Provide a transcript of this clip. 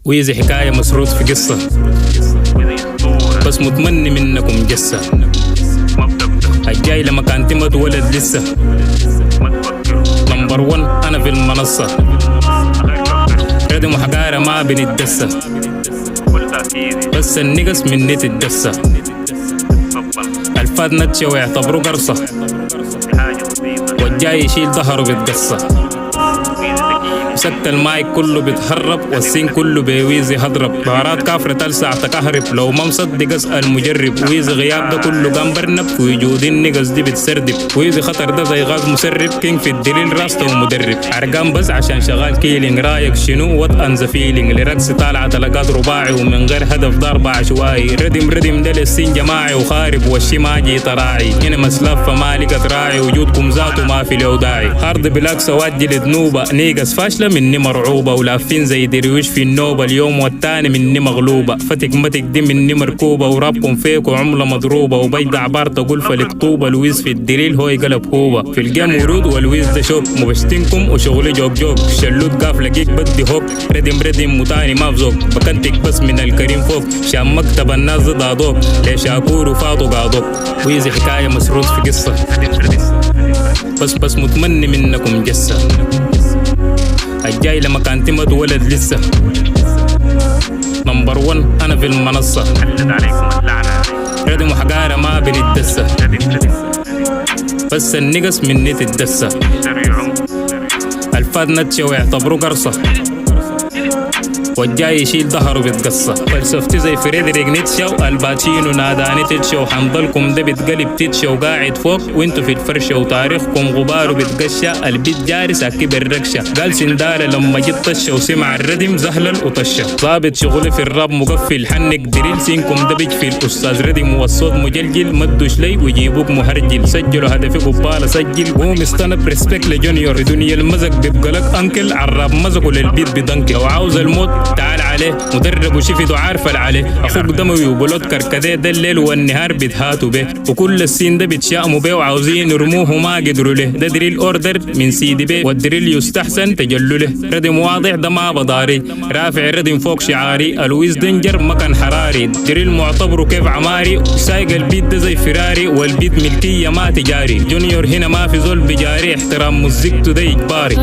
ويزي حكاية مسرود في قصة، بس متمني منكم جسة. الجاي لما كان تمت ولد لسه، نمبر 1 أنا في المنصة، ردم وحقارة ما بنتدسة، بس النقص مني تتدسة. الفاد نتشة ويعتبروا قرصة، والجاي يشيل ظهره بتقصة. سكت المايك كله بيتهرب، والسين كله بويزي هضرب. بهارات كافرة تلسع تكهرب، لو ما مصدق اسأل مجرب. ويزي غياب ده كله قام برنب، وجود النقص دي بتسردب. ويزي خطر ده زي غاز مسرب، كينج في الدليل راسته ومدرب. عرقان بس عشان شغال كيلينج، رايك شنو وات ان ذا فيلينج. لرقص طالعة تلقات رباعي، ومن غير هدف ضرب عشوائي. ردم ده للسين جماعي، وخارب والشي ما جي طراعي. هنا مسلف فما لقت راعي، وجودكم ذاته ما في له داعي. هارد بلاك سواجل ذنوبة، نيقص فاشلة مني مرعوبة. ولافين زي درويش في النوبة، اليوم والتاني مني مغلوبة. فتك متك دي مني مركوبة، ورابكم فيكو عملة مضروبة. وبيض عبار تقول فلقطوبة، الويز في الدليل هو يقلب هوبة. في الجيم ورود والويز ده شوك، مبشتنكم وشغلي جوك. شلوت قاف لقيك بدي هوك، ردم متاني ما بزوك. بكنتك بس من الكريم فوق، شام مكتب الناس ضادوك. ليش شاكور وفاطو قاضوك. ويزي حكاية مسرود في قصة، بس متمني منكم جسة. الجاي لما كان تمت ولد لسه، نمبر 1 أنا في المنصة، ردم وحقارة ما بنتدسة، بس النقص مني تتدسة. الفاد نتشة ويعتبروا قرصة، والجاي يشيل ظهره بتقصة. فلسفتي زي فريدريك نيتشه، والباتشينو ناداني تتشو. حنضلكم ده بتقلب تتشو، وقاعد فوق وانتو في الفرشة. وتاريخكم غبار وبتقشة، البيت جاري ساكي بالركشة. قال سندالة لما جيت طشة، وسمع الردم زهلل وطشة. ضابط شغلي في الراب مقفل، حنك دريل سينكم ده بيجفي. الأستاذ ردم والصوت مجلجل، مدوش لي ويجيبوك مهرجل. سجلوا هدفي قبالة سجل، قوم استنب ريسبكت لجونيور. في دنيا المزق بيبقى لك أنكل، عراب مزقوا للبيت بدنكل. لو عاوز الموت تعال عليه، مدرب وشفته عارفة عليه. أخوك دموي وبلوت كركديه، ده الليل والنهار بيتهاتوا به. وكل السين ده بيتشائموا به، وعاوزين يرموه وما قدروا له. ده دريل أوردر من سيدي بيه، والدريل يستحسن تجلله. ردم واضح ده ما بضاري، رافع ردم فوق شعاري. الويز دنجر مكان حراري، دريل معتبره كيف عماري. سايق البيت ده زي فراري، والبيت ملكية ما تجاري. جونيور هنا ما في زول بجاري، احترام موزيكته ده إجباري.